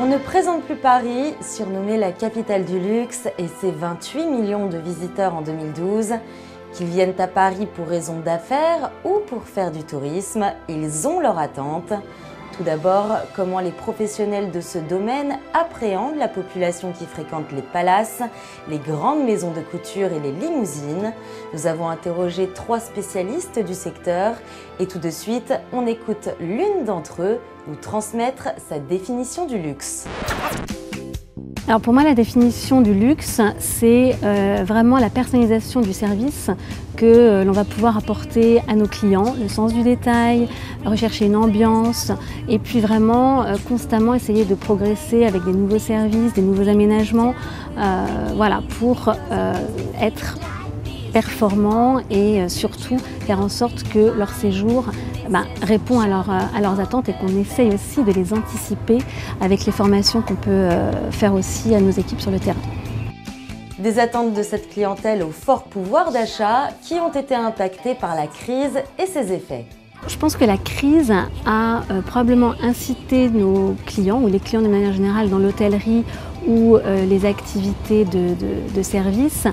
On ne présente plus Paris, surnommée la capitale du luxe, et ses 28 millions de visiteurs en 2012. Qu'ils viennent à Paris pour raison d'affaires ou pour faire du tourisme, ils ont leur attente. Tout d'abord, comment les professionnels de ce domaine appréhendent la population qui fréquente les palaces, les grandes maisons de couture et les limousines. Nous avons interrogé 3 spécialistes du secteur et tout de suite, on écoute l'une d'entre eux nous transmettre sa définition du luxe. Alors pour moi, la définition du luxe, c'est vraiment la personnalisation du service que l'on va pouvoir apporter à nos clients, le sens du détail, rechercher une ambiance et puis vraiment constamment essayer de progresser avec des nouveaux services, des nouveaux aménagements, voilà, pour être performants et surtout faire en sorte que leur séjour répond à leurs attentes et qu'on essaye aussi de les anticiper avec les formations qu'on peut faire aussi à nos équipes sur le terrain. Des attentes de cette clientèle au fort pouvoir d'achat qui ont été impactées par la crise et ses effets. Je pense que la crise a probablement incité nos clients ou les clients de manière générale dans l'hôtellerie ou les activités de service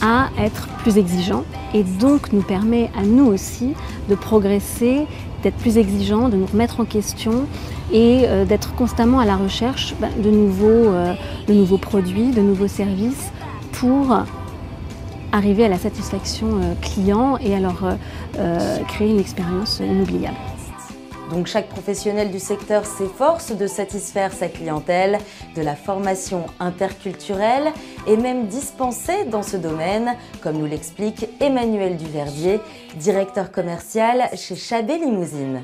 à être plus exigeants et donc nous permet à nous aussi de progresser, d'être plus exigeants, de nous remettre en question et d'être constamment à la recherche de nouveaux produits, de nouveaux services pour arriver à la satisfaction client et alors créer une expérience inoubliable. Donc chaque professionnel du secteur s'efforce de satisfaire sa clientèle, de la formation interculturelle et même dispensée dans ce domaine, comme nous l'explique Emmanuel Duverdier, directeur commercial chez Chabet Limousine.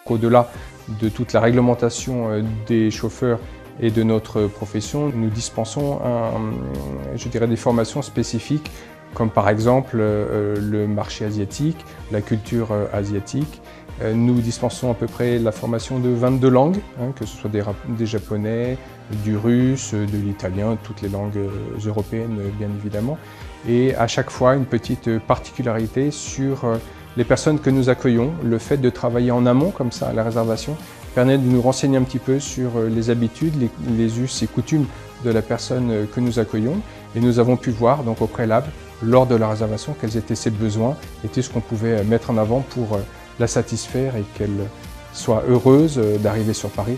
Au-delà de toute la réglementation des chauffeurs et de notre profession, nous dispensons des formations spécifiques comme par exemple le marché asiatique, la culture asiatique. Nous dispensons à peu près la formation de 22 langues, que ce soit des japonais, du russe, de l'italien, toutes les langues européennes bien évidemment. Et à chaque fois une petite particularité sur les personnes que nous accueillons. Le fait de travailler en amont comme ça à la réservation permet de nous renseigner un petit peu sur les habitudes, les us et coutumes de la personne que nous accueillons. Et nous avons pu voir donc au préalable, lors de la réservation, quels étaient ses besoins et tout ce qu'on pouvait mettre en avant pour la satisfaire et qu'elle soit heureuse d'arriver sur Paris.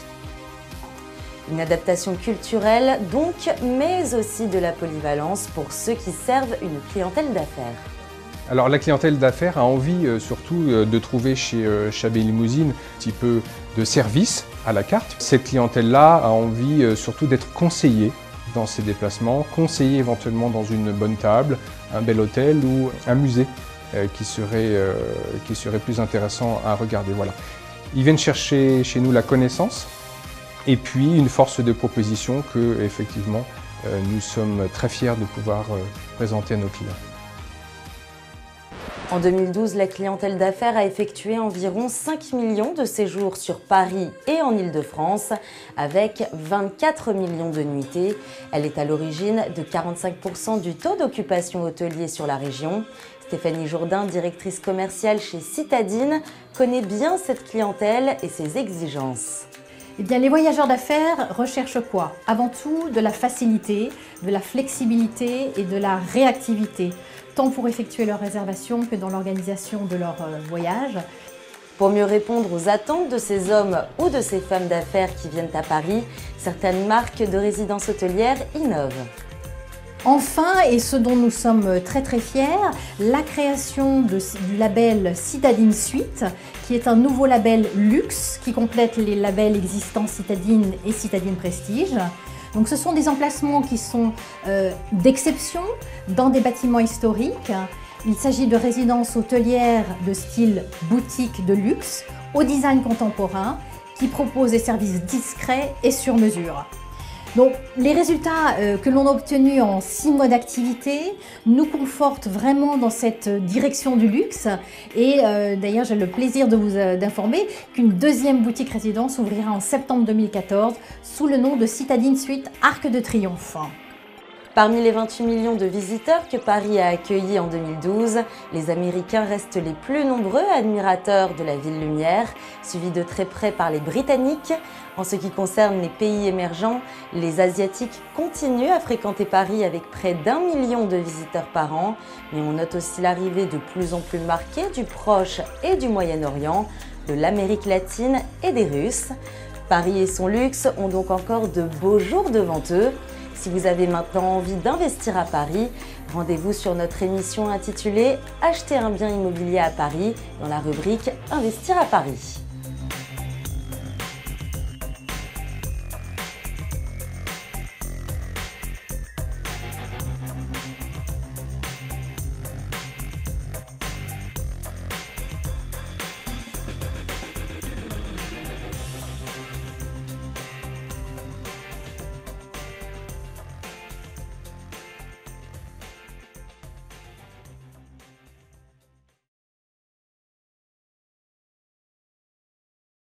Une adaptation culturelle donc, mais aussi de la polyvalence pour ceux qui servent une clientèle d'affaires. Alors la clientèle d'affaires a envie surtout de trouver chez Chabet Limousine un petit peu de service à la carte. Cette clientèle-là a envie surtout d'être conseillée dans ses déplacements, conseillée éventuellement dans une bonne table, un bel hôtel ou un musée. Qui serait plus intéressant à regarder. Voilà. Ils viennent chercher chez nous la connaissance et puis une force de proposition que, effectivement, nous sommes très fiers de pouvoir présenter à nos clients. En 2012, la clientèle d'affaires a effectué environ 5 millions de séjours sur Paris et en Île-de-France, avec 24 millions de nuitées. Elle est à l'origine de 45% du taux d'occupation hôtelier sur la région. Stéphanie Jourdain, directrice commerciale chez Citadine, connaît bien cette clientèle et ses exigences. Eh bien, les voyageurs d'affaires recherchent quoi? Avant tout, de la facilité, de la flexibilité et de la réactivité, tant pour effectuer leur réservation que dans l'organisation de leur voyage. Pour mieux répondre aux attentes de ces hommes ou de ces femmes d'affaires qui viennent à Paris, certaines marques de résidences hôtelières innovent. Enfin, et ce dont nous sommes très fiers, la création du label Citadine Suite, qui est un nouveau label luxe qui complète les labels existants Citadine et Citadine Prestige. Donc ce sont des emplacements qui sont d'exception dans des bâtiments historiques. Il s'agit de résidences hôtelières de style boutique de luxe, au design contemporain, qui proposent des services discrets et sur mesure. Donc, les résultats que l'on a obtenus en 6 mois d'activité nous confortent vraiment dans cette direction du luxe. Et d'ailleurs, j'ai le plaisir de vous informer qu'une deuxième boutique résidence ouvrira en septembre 2014 sous le nom de Citadine Suite Arc de Triomphe. Parmi les 28 millions de visiteurs que Paris a accueillis en 2012, les Américains restent les plus nombreux admirateurs de la ville lumière, suivis de très près par les Britanniques. En ce qui concerne les pays émergents, les Asiatiques continuent à fréquenter Paris avec près d'1 million de visiteurs par an, mais on note aussi l'arrivée de plus en plus marquée du Proche et du Moyen-Orient, de l'Amérique latine et des Russes. Paris et son luxe ont donc encore de beaux jours devant eux. Si vous avez maintenant envie d'investir à Paris, rendez-vous sur notre émission intitulée « Acheter un bien immobilier à Paris » dans la rubrique « Investir à Paris ».